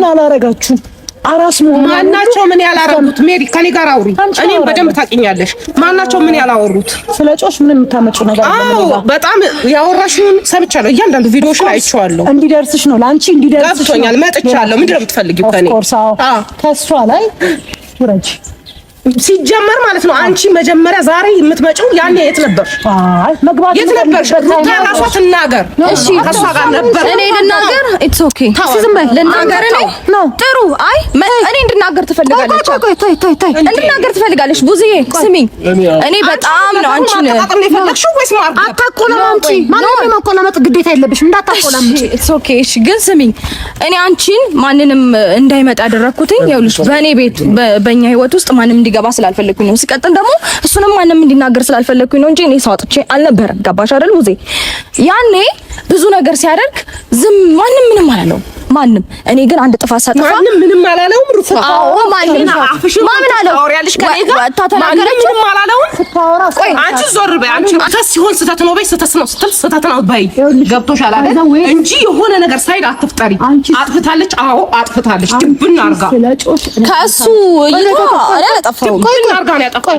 አላረጋችሁም? አራስ ማናቸው ምን ያላረጉት? ሜሪ ከኔ ጋር አውሪ። እኔም በደንብ ታውቂኛለሽ። ማናቸው ምን ያላወሩት? ስለ ጮሽ ምን የምታመጪው ነገር አለ? በጣም ያወራሽውን ሰምቻለሁ። እያንዳንዱ ቪዲዮሽን አይቼዋለሁ። እንዲደርስሽ ነው ላንቺ እንዲደርስሽ ገብቶኛል። መጥቻለሁ። ምንድን ነው የምትፈልጊው ከኔ? ከሷ ላይ ውረጅ ሲጀመር ማለት ነው። አንቺ መጀመሪያ ዛሬ የምትመጪው ያኔ የት ነበር? አይ መግባት የት ነበር? ራሷ ትናገር። እሺ ከሷ ጋር ነበር። እኔ ልናገር? ኢትስ ኦኬ። ዝም በል ልናገር። እኔ ነው ጥሩ። አይ እኔ እንድናገር ትፈልጋለች። ታይ እንድናገር ትፈልጋለች። ቡዝዬ ስሚኝ፣ እኔ በጣም ነው አንቺን አጣጣም የፈለግሽው ወይስ ማርገ? አታቆላምጪ። ማንንም የማቆላመጥ ግዴታ የለብሽም። እንዳታቆላምጪ። ኢትስ ኦኬ። እሺ ግን ስሚኝ፣ እኔ አንቺን ማንንም እንዳይመጣ ያደረኩትኝ ይኸውልሽ፣ በእኔ ቤት በእኛ ህይወት ውስጥ ማንንም ገባ ስላልፈለኩኝ ነው። ሲቀጥል ደግሞ እሱንም ማንንም እንዲናገር ስላልፈለኩኝ ነው እንጂ እኔ ሳውጥቼ አልነበረም። ገባሽ አይደል ቡዜ? ያኔ ብዙ ነገር ሲያደርግ ዝም ማንም ምንም አላለው። ማንም እኔ ግን አንድ ጥፋት ሳጠፋ ማንም ምንም አላለውም። ሩፋ አዎ ማንም ማምን አለው? ታወሪያለሽ ከኔ ጋር ታተናገረች ምንም አላለውም። ቆይ አንቺ ዞር በይ። አንቺ አታስ ሲሆን ስህተት ነው በይ። ስህተት ነው ስትል ስህተት ነው በይ። ገብቶሻል አይደል? እንጂ የሆነ ነገር ሳይድ አትፍጠሪ። አጥፍታለች። አዎ አጥፍታለች። ድብና አርጋ ከእሱ ይቷ አላጠፋው ድብና አርጋ ነው ያጠፋው።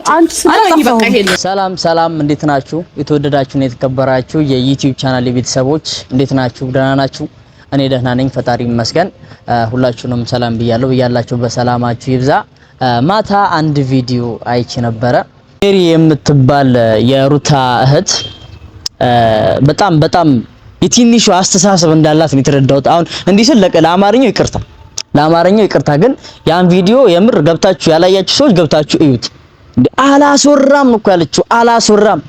ሰላም ሰላም፣ እንዴት ናችሁ? የተወደዳችሁና የተከበራችሁ የዩቲዩብ ቻናል ቤተሰቦች እንዴት ናችሁ? ደህና ናችሁ? እኔ ደህና ነኝ፣ ፈጣሪ ይመስገን። ሁላችሁንም ሰላም ብያለሁ። ያላችሁ በሰላማችሁ ይብዛ። ማታ አንድ ቪዲዮ አይቼ ነበረ። ሜሪ የምትባል የሩታ እህት በጣም የትንሹ አስተሳሰብ እንዳላት ነው የተረዳሁት። አሁን እንዲህ ስል ለአማርኛው ይቅርታ፣ ግን ያን ቪዲዮ የምር ገብታችሁ ያላያችሁ ሰዎች ገብታችሁ እዩት። አላስወራም እኮ ያለችው አላስወራም።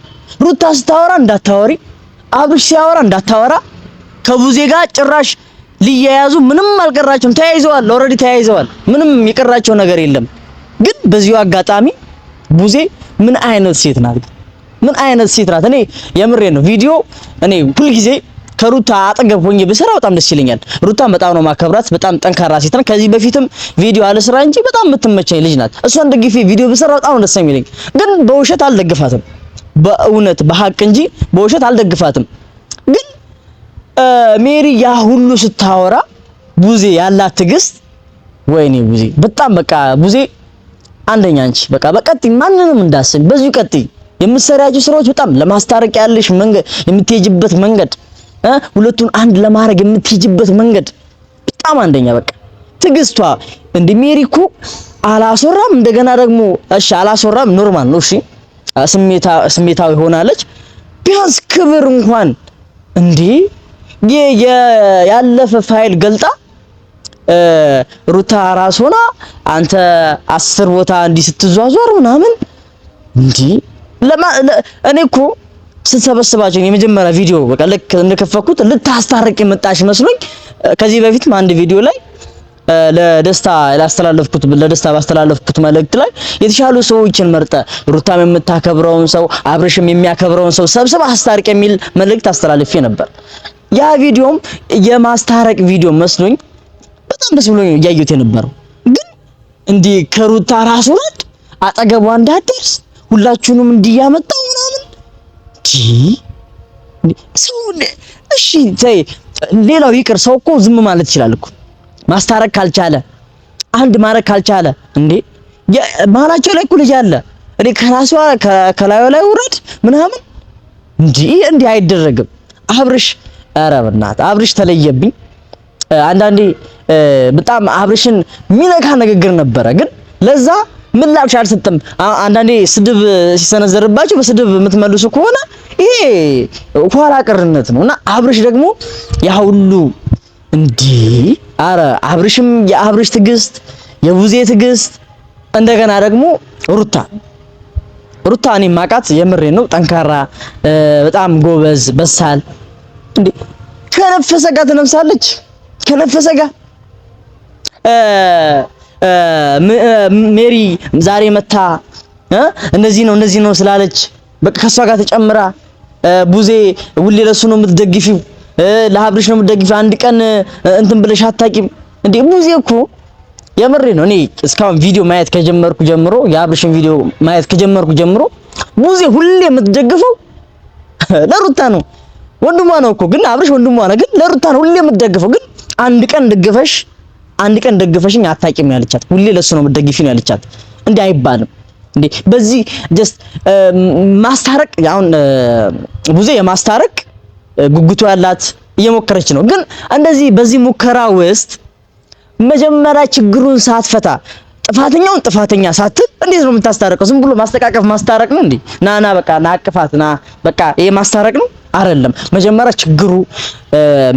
ሩታ ስታወራ እንዳታወሪ፣ አብርሽ ሲያወራ እንዳታወራ፣ ከቡዜ ጋር ጭራሽ ሊያያዙ ምንም አልቀራቸውም። ተያይዘዋል፣ ኦሬዲ ተያይዘዋል። ምንም የቀራቸው ነገር የለም። ግን በዚሁ አጋጣሚ ቡዜ ምን አይነት ሴት ናት? ምን አይነት ሴት ናት? እኔ የምሬ ነው። ቪዲዮ እኔ ሁልጊዜ ከሩታ አጠገብ ሆኜ ብሰራ በጣም ደስ ይለኛል። ሩታን በጣም ነው ማከብራት። በጣም ጠንካራ ሴት ናት። ከዚህ በፊትም ቪዲዮ አልስራ እንጂ በጣም የምትመቸኝ ልጅ ናት። እሷን ደግፌ ቪዲዮ ብሰራ በጣም ነው ደስ የሚለኝ። ግን በውሸት አልደግፋትም፣ በእውነት በሐቅ እንጂ በውሸት አልደግፋትም። ግን ሜሪ ያ ሁሉ ስታወራ ቡዜ ያላት ትዕግስት፣ ወይኔ ቡዜ በጣም በቃ ቡዜ አንደኛ አንቺ በቃ በቀጥይ ማንንም እንዳሰኝ በዚሁ ቀጥይ። የምትሰሪያቸው ስራዎች በጣም ለማስታረቅ ያለሽ መንገድ፣ የምትሄጂበት መንገድ፣ ሁለቱን አንድ ለማድረግ የምትሄጂበት መንገድ በጣም አንደኛ። በቃ ትዕግስቷ እንደ ሜሪ እኮ አላስወራም። እንደገና ደግሞ እሺ አላስወራም ኖርማል ነው። እሺ ስሜታዊ ሆናለች። ቢያንስ ክብር እንኳን እንዴ ያለፈ ፋይል ገልጣ ሩታ ራስ ሆና አንተ 10 ቦታ እንዲህ ስትዟዟር ምናምን እንዴ እኔ እኮ ስትሰበስባቸው የመጀመሪያ ቪዲዮ በቃ ልክ እንደከፈኩት ልታስታርቅ የመጣሽ መስሎኝ ከዚህ በፊትም አንድ ቪዲዮ ላይ ለደስታ ባስተላለፍኩት መልእክት ላይ የተሻሉ ሰዎችን መርጠ ሩታም የምታከብረውን ሰው አብርሽም የሚያከብረውን ሰው ሰብስባ አስታርቅ የሚል መልእክት አስተላልፌ ነበር። ያ ቪዲዮም የማስታረቅ ቪዲዮ መስሎኝ በጣም ደስ ብሎኝ እያየሁት የነበረው። ግን እንዲህ ከሩታ ራስ ወራድ አጠገቧ እንዳትደርስ ሁላችሁንም እንዲያመጣው ምናምን ሰው እሺ ተይ፣ ሌላው ይቅር። ሰው እኮ ዝም ማለት ይችላል እኮ ማስታረቅ ካልቻለ አንድ ማድረግ ካልቻለ እንዴ ማላቸው ላይ እኮ ልጅ አለ። እኔ ከላዩ ላይ ውረድ ምናምን እንዲህ አይደረግም። አብርሽ ኧረ በእናትህ አብርሽ ተለየብኝ። አንዳንዴ በጣም አብርሽን ሚነካ ንግግር ነበረ፣ ግን ለዛ ምላሽ አልሰጠም። አንዳንዴ ስድብ ሲሰነዘርባችሁ በስድብ የምትመልሱ ከሆነ ይሄ ኋላ ቀርነት ነውና አብርሽ ደግሞ ያ ሁሉ አረ አብርሽም የአብርሽ ትዕግስት የቡዜ ትዕግስት እንደገና ደግሞ ሩታ እኔ ማቃት የምሬ ነው ጠንካራ በጣም ጎበዝ በሳል ከነፈሰ ጋር ትነፍሳለች። ከነፈሰ ጋር ሜሪ ዛሬ መታ እነዚህ ነው ስላለች በቃ ከሷ ጋር ተጨምራ ቡዜ ሁሌ ለሱ ነው የምትደግፊው፣ ለአብርሽ ነው የምትደግፊው፣ አንድ ቀን እንትን ብለሽ አታቂም እንዴ? ቡዜ እኮ የምሬ ነው። እኔ እስካሁን ቪዲዮ ማየት ከጀመርኩ ጀምሮ የአብርሽን ቪዲዮ ማየት ከጀመርኩ ጀምሮ ቡዜ ሁሌ የምትደግፈው ለሩታ ነው። ወንድሟ ነው እኮ ግን አብርሽ ወንድሟ ነው፣ ግን ለሩታ ነው ሁሌ የምትደግፈው። ግን አንድ ቀን ደግፈሽ አንድ ቀን ደግፈሽኝ አታቂም ያለቻት። ሁሌ ለሱ ነው የምትደግፊው ያለቻት። እንዴ አይባልም እንዴ። በዚህ ጀስት ማስታረቅ አሁን ቡዜ የማስታረቅ ጉጉቱ ያላት እየሞከረች ነው። ግን እንደዚህ በዚህ ሙከራ ውስጥ መጀመሪያ ችግሩን ሳትፈታ ጥፋተኛውን ጥፋተኛ ሳትል እንዴት ነው የምታስታረቀው? ዝም ብሎ ማስተቃቀፍ ማስታረቅ ነው እንዴ? ናና በቃ ናቅፋት ና በቃ ይሄ ማስታረቅ ነው አይደለም። መጀመሪያ ችግሩ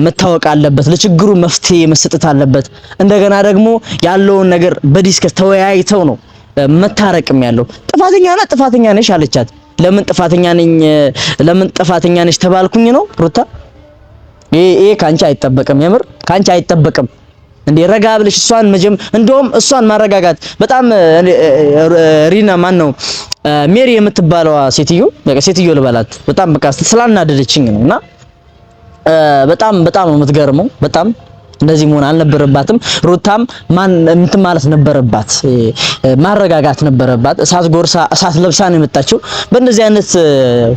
መታወቅ አለበት። ለችግሩ መፍትሄ መሰጠት አለበት። እንደገና ደግሞ ያለውን ነገር በዲስከስ ተወያይተው ነው መታረቅም ያለው። ጥፋተኛ ነሽ አለቻት። ለምን ጥፋተኛ ነሽ ተባልኩኝ ነው ሩታ? ይሄ ካንቺ አይጠበቅም፣ የምር ካንቺ አይጠበቅም። እንዴ ረጋ ብለሽ እንደውም እሷን ማረጋጋት በጣም ሪና ማን ነው ሜሪ የምትባለዋ ሴትዮ ልበላት በጣም በቃ ስላናደደችኝ ነውና በጣም ነው የምትገርመው። በጣም እንደዚህ መሆን አልነበረባትም። ሩታም እንትን ማለት ነበረባት፣ ማረጋጋት ነበረባት። እሳት ጎርሳ እሳት ለብሳ ነው የመጣችው። በእንደዚህ አይነት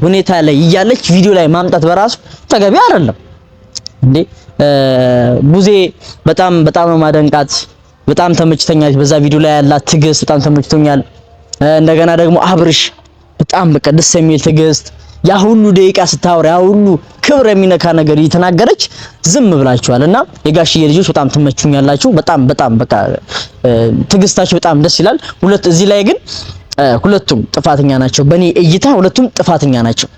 ሁኔታ ላይ እያለች ቪዲዮ ላይ ማምጣት በራሱ ተገቢ አይደለም እንዴ። ቡዜ በጣም ነው ማደንቃት። በጣም ተመችተኛለች። በዛ ቪዲዮ ላይ ያላት ትዕግስት በጣም ተመችቶኛል። እንደገና ደግሞ አብርሽ በጣም በቃ ደስ የሚል ትዕግስት፣ ያ ሁሉ ደቂቃ ስታወራ ያ ሁሉ ክብር የሚነካ ነገር እየተናገረች ዝም ብላችኋልና የጋሽዬ ልጆች በጣም ትመቹኛላችሁ። በጣም በቃ ትዕግስታችሁ በጣም ደስ ይላል። እዚህ ላይ ግን ሁለቱም ጥፋተኛ ናቸው። በእኔ እይታ ሁለቱም ጥፋተኛ ናቸው።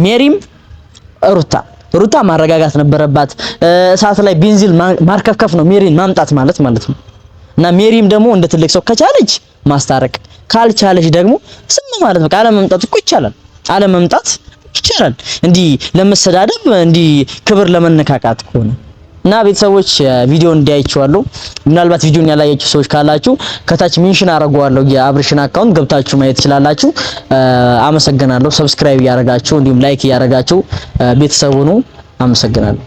ሜሪም ሩታ ማረጋጋት ነበረባት። እሳት ላይ ቤንዚል ማርከፍከፍ ነው ሜሪን ማምጣት ማለት ነው። እና ሜሪም ደግሞ እንደ ትልቅ ሰው ከቻለች ማስታረቅ ካልቻለች ደግሞ ስም ማለት ነው። አለመምጣት እኮ ይቻላል። እንዲህ ለመሰዳደብ እንዲህ ክብር ለመነካካት ከሆነ እና ቤተሰቦች ቪዲዮ እንዲያይቻለሁ። ምናልባት ቪዲዮን ያላያችሁ ሰዎች ካላችሁ ከታች ሜንሽን አደርገዋለሁ የአብርሽን አካውንት ገብታችሁ ማየት ትችላላችሁ። አመሰግናለሁ። ሰብስክራይብ ያደረጋችሁ እንዲሁም ላይክ ያደረጋችሁ ቤተሰቡ ነው። አመሰግናለሁ።